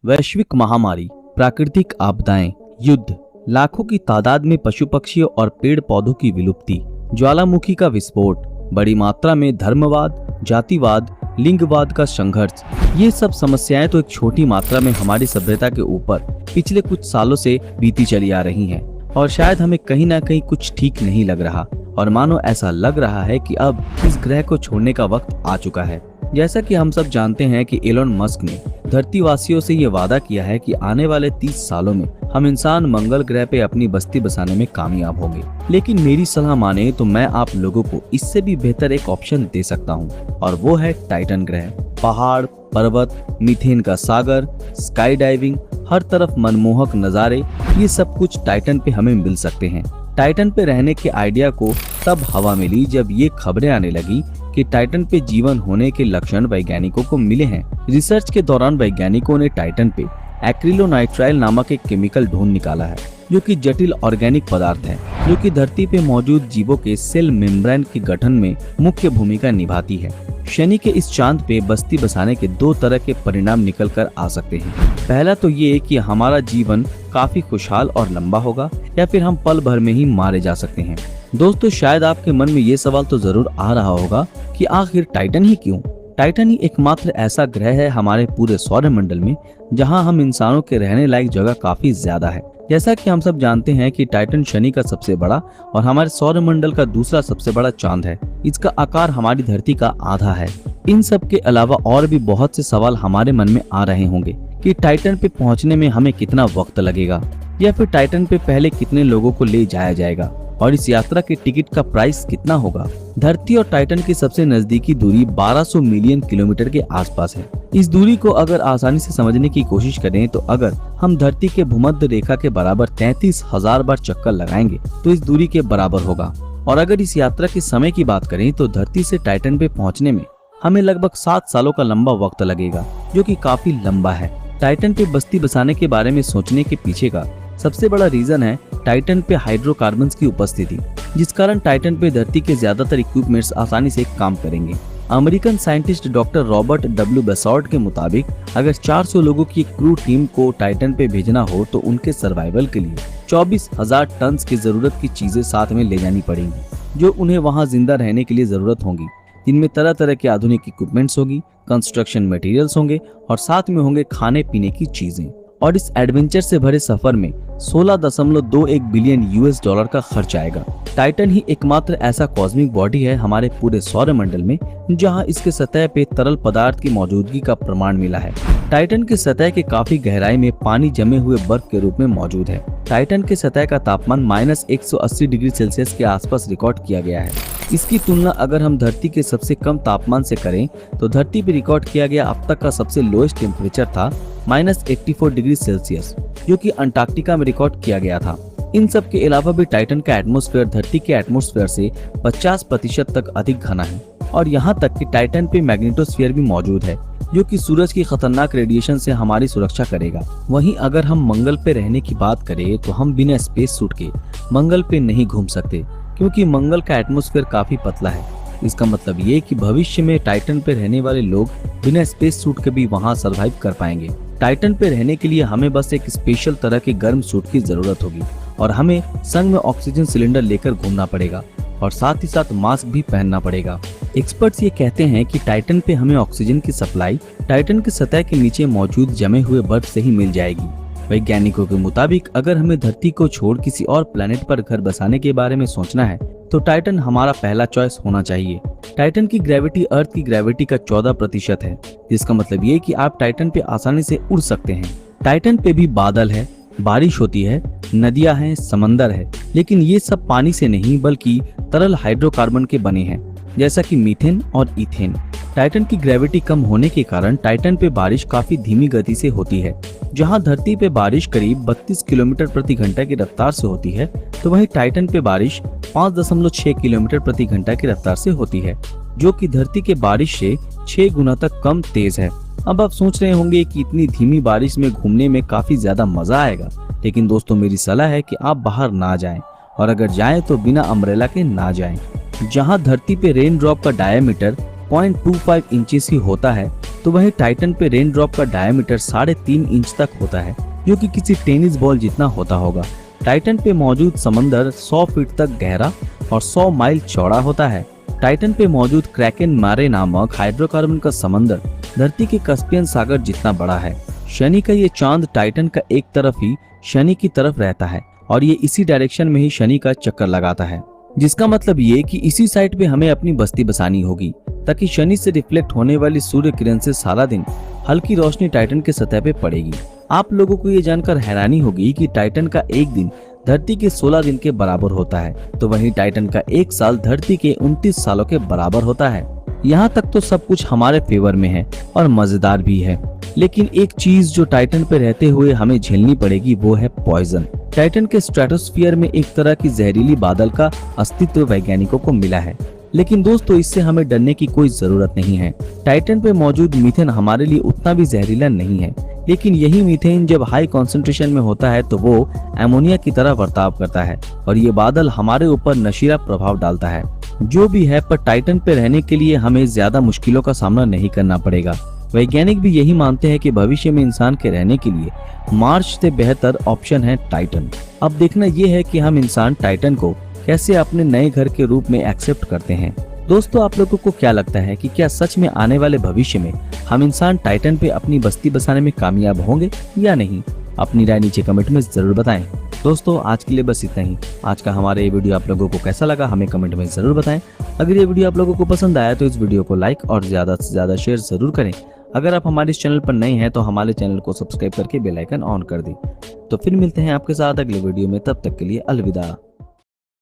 वैश्विक महामारी, प्राकृतिक आपदाएं, युद्ध, लाखों की तादाद में पशु पक्षियों और पेड़ पौधों की विलुप्ति, ज्वालामुखी का विस्फोट, बड़ी मात्रा में धर्मवाद, जातिवाद, लिंगवाद का संघर्ष, ये सब समस्याएं तो एक छोटी मात्रा में हमारी सभ्यता के ऊपर पिछले कुछ सालों से बीती चली आ रही हैं और शायद हमें कहीं ना कहीं कुछ ठीक नहीं लग रहा और मानो ऐसा लग रहा है कि अब इस ग्रह को छोड़ने का वक्त आ चुका है। जैसा कि हम सब जानते हैं कि एलोन मस्क ने धरतीवासियों से ये वादा किया है कि आने वाले 30 सालों में हम इंसान मंगल ग्रह पे अपनी बस्ती बसाने में कामयाब होंगे। लेकिन मेरी सलाह माने तो मैं आप लोगों को इससे भी बेहतर एक ऑप्शन दे सकता हूँ और वो है टाइटन ग्रह। पहाड़, पर्वत, मीथेन का सागर, स्काई डाइविंग, हर तरफ मनमोहक नज़ारे, ये सब कुछ टाइटन पे हमें मिल सकते हैं। टाइटन पे रहने के आइडिया को तब हवा मिली जब ये खबरें आने लगी कि टाइटन पे जीवन होने के लक्षण वैज्ञानिकों को मिले हैं। रिसर्च के दौरान वैज्ञानिकों ने टाइटन पे एक्रिलोनाइट्राइल नामक एक केमिकल ढूंढ निकाला है जो कि जटिल ऑर्गेनिक पदार्थ है जो कि धरती पे मौजूद जीवों के सेल मेम्ब्रेन के गठन में मुख्य भूमिका निभाती है। शनि के इस चांद पे बस्ती बसाने के दो तरह के परिणाम निकल कर आ सकते हैं। पहला तो ये कि हमारा जीवन काफी खुशहाल और लंबा होगा या फिर हम पल भर में ही मारे जा सकते हैं। दोस्तों, शायद आपके मन में ये सवाल तो जरूर आ रहा होगा कि आखिर टाइटन ही क्यों? टाइटन ही एकमात्र ऐसा ग्रह है हमारे पूरे सौरमंडल में जहां हम इंसानों के रहने लायक जगह काफी ज्यादा है। जैसा कि हम सब जानते हैं कि टाइटन शनि का सबसे बड़ा और हमारे सौरमंडल का दूसरा सबसे बड़ा चांद है। इसका आकार हमारी धरती का आधा है। इन सब के अलावा और भी बहुत से सवाल हमारे मन में आ रहे होंगे कि टाइटन पे पहुंचने में हमें कितना वक्त लगेगा या फिर टाइटन पे पहले कितने लोगों को ले जाया जाएगा और इस यात्रा के टिकट का प्राइस कितना होगा। धरती और टाइटन की सबसे नजदीकी दूरी 1200 मिलियन किलोमीटर के आसपास है। इस दूरी को अगर आसानी से समझने की कोशिश करें तो अगर हम धरती के भूमध्य रेखा के बराबर 33,000 बार चक्कर लगाएंगे तो इस दूरी के बराबर होगा। और अगर इस यात्रा के समय की बात करें तो धरती से टाइटन पे पहुंचने में हमें लगभग 7 सालों का लंबा वक्त लगेगा, जो कि काफी लंबा है। टाइटन पे बस्ती बसाने के बारे में सोचने के पीछे का सबसे बड़ा रीजन है टाइटन पे हाइड्रोकार्बन्स की उपस्थिति, जिस कारण टाइटन पे धरती के ज्यादातर इक्विपमेंट्स आसानी से काम करेंगे। American scientist doctor Robert W बेसॉर्ट के मुताबिक अगर 400 लोगों की क्रू टीम को टाइटन पे भेजना हो तो उनके सर्वाइवल के लिए 24,000 टन की जरूरत की चीजें साथ में ले जानी पड़ेंगी, जो उन्हें वहां जिंदा रहने के लिए जरूरत होगी। इनमें तरह तरह के आधुनिक इक्विपमेंट्स होगी, कंस्ट्रक्शन मटेरियल्स होंगे और साथ में होंगे खाने पीने की चीजें। और इस एडवेंचर से भरे सफर में 16.21 बिलियन यूएस डॉलर का खर्च आएगा। टाइटन ही एकमात्र ऐसा कॉस्मिक बॉडी है हमारे पूरे सौरमंडल में जहां इसके सतह पे तरल पदार्थ की मौजूदगी का प्रमाण मिला है। टाइटन की सतह के काफी गहराई में पानी जमे हुए बर्फ के रूप में मौजूद है। टाइटन के सतह का तापमान -180 डिग्री सेल्सियस के आसपास रिकॉर्ड किया गया है। इसकी तुलना अगर हम धरती के सबसे कम तापमान से करें तो धरती पर रिकॉर्ड किया गया अब तक का सबसे लोएस्ट टेम्परेचर था -84 डिग्री सेल्सियस, जो कि अंटार्कटिका में रिकॉर्ड किया गया था। इन सब के अलावा भी टाइटन का एटमॉस्फेयर धरती के एटमॉस्फेयर से 50% तक अधिक घना है और यहाँ तक कि टाइटन पे मैग्नेटोस्फीयर भी मौजूद है, जो कि सूरज की खतरनाक रेडिएशन से हमारी सुरक्षा करेगा। वहीं अगर हम मंगल पे रहने की बात करें तो हम बिना स्पेस सूट के मंगल पे नहीं घूम सकते, क्योंकि मंगल का एटमॉस्फेयर काफी पतला है। इसका मतलब ये कि भविष्य में टाइटन पे रहने वाले लोग बिना स्पेस सूट के भी वहाँ सर्वाइव कर पाएंगे। टाइटन पे रहने के लिए हमें बस एक स्पेशल तरह के गर्म सूट की जरूरत होगी और हमें संग में ऑक्सीजन सिलेंडर लेकर घूमना पड़ेगा और साथ ही साथ मास्क भी पहनना पड़ेगा। एक्सपर्ट्स ये कहते हैं कि टाइटन पे हमें ऑक्सीजन की सप्लाई टाइटन की सतह के नीचे मौजूद जमे हुए बर्फ से ही मिल जाएगी। वैज्ञानिकों के मुताबिक अगर हमें धरती को छोड़ किसी और प्लेनेट पर घर बसाने के बारे में सोचना है तो टाइटन हमारा पहला चॉइस होना चाहिए। टाइटन की ग्रेविटी अर्थ की ग्रेविटी का 14% है, जिसका मतलब ये कि आप टाइटन पे आसानी से उड़ सकते हैं। टाइटन पे भी बादल है, बारिश होती है, नदियां हैं, समंदर है, लेकिन ये सब पानी से नहीं बल्कि तरल हाइड्रोकार्बन के बने हैं, जैसा कि मीथेन और इथेन। टाइटन की ग्रेविटी कम होने के कारण टाइटन पे बारिश काफी धीमी गति से होती है। जहां धरती पे बारिश करीब 32 किलोमीटर प्रति घंटा की रफ्तार से होती है, तो वहीं टाइटन पे बारिश 5.6 किलोमीटर प्रति घंटा की रफ्तार से होती है, जो कि धरती के बारिश से 6 गुना तक कम तेज है। अब आप सोच रहे होंगे कि इतनी धीमी बारिश में घूमने में काफी ज्यादा मजा आएगा, लेकिन दोस्तों मेरी सलाह है कि आप बाहर ना जाएं और अगर जाएं तो बिना अम्ब्रेला के ना जाएं। जहां धरती पे रेन ड्रॉप का डायमीटर 0.25 इंचेस ही होता है, तो वहीं टाइटन पे रेन ड्रॉप का डायमीटर 3.5 इंच तक होता है, जो कि किसी टेनिस बॉल जितना होता होगा। टाइटन पे मौजूद समंदर 100 फीट तक गहरा और 100 माइल चौड़ा होता है। टाइटन पे मौजूद क्रैकेन मारे नामक हाइड्रोकार्बन का समंदर धरती के कैस्पियन सागर जितना बड़ा है। शनि का ये चांद टाइटन का एक तरफ ही शनि की तरफ रहता है और ये इसी डायरेक्शन में ही शनि का चक्कर लगाता है, जिसका मतलब ये कि इसी साइड पे हमें अपनी बस्ती बसानी होगी, ताकि शनि से रिफ्लेक्ट होने वाली सूर्य किरण से सारा दिन हल्की रोशनी टाइटन के सतह पे पड़ेगी। आप लोगों को ये जानकर हैरानी होगी कि टाइटन का एक दिन धरती के 16 दिन के बराबर होता है, तो वहीं टाइटन का एक साल धरती के 29 सालों के बराबर होता है। यहाँ तक तो सब कुछ हमारे फेवर में है और मजेदार भी है, लेकिन एक चीज जो टाइटन पे रहते हुए हमें झेलनी पड़ेगी वो है पॉइजन। टाइटन के स्ट्रेटोस्फीयर में एक तरह की जहरीली बादल का अस्तित्व वैज्ञानिकों को मिला है, लेकिन दोस्तों इससे हमें डरने की कोई जरूरत नहीं है। टाइटन पे मौजूद मीथेन हमारे लिए उतना भी जहरीला नहीं है, लेकिन यही मीथेन जब हाई कॉन्सेंट्रेशन में होता है तो वो एमोनिया की तरह बर्ताव करता है और ये बादल हमारे ऊपर नशीला प्रभाव डालता है। जो भी है, पर टाइटन पे रहने के लिए हमें ज्यादा मुश्किलों का सामना नहीं करना पड़ेगा। वैज्ञानिक भी यही मानते हैं कि भविष्य में इंसान के रहने के लिए मार्स से बेहतर ऑप्शन है टाइटन। अब देखना ये है कि हम इंसान टाइटन को कैसे अपने नए घर के रूप में एक्सेप्ट करते हैं। दोस्तों, आप लोगों को क्या लगता है कि क्या सच में आने वाले भविष्य में हम इंसान टाइटन पे अपनी बस्ती बसाने में कामयाब होंगे या नहीं? अपनी राय नीचे कमेंट में जरूर बताएं। दोस्तों, आज के लिए बस इतना ही। आज का हमारा ये वीडियो आप लोगों को कैसा लगा हमें कमेंट में जरूर बताएं। अगर ये वीडियो आप लोगों को पसंद आया तो इस वीडियो को लाइक और ज्यादा से ज्यादा शेयर जरूर करें। अगर आप हमारे इस चैनल पर नए हैं तो हमारे चैनल को सब्सक्राइब करके बेल आइकन ऑन कर दें। तो फिर मिलते हैं आपके साथ अगले वीडियो में, तब तक के लिए अलविदा।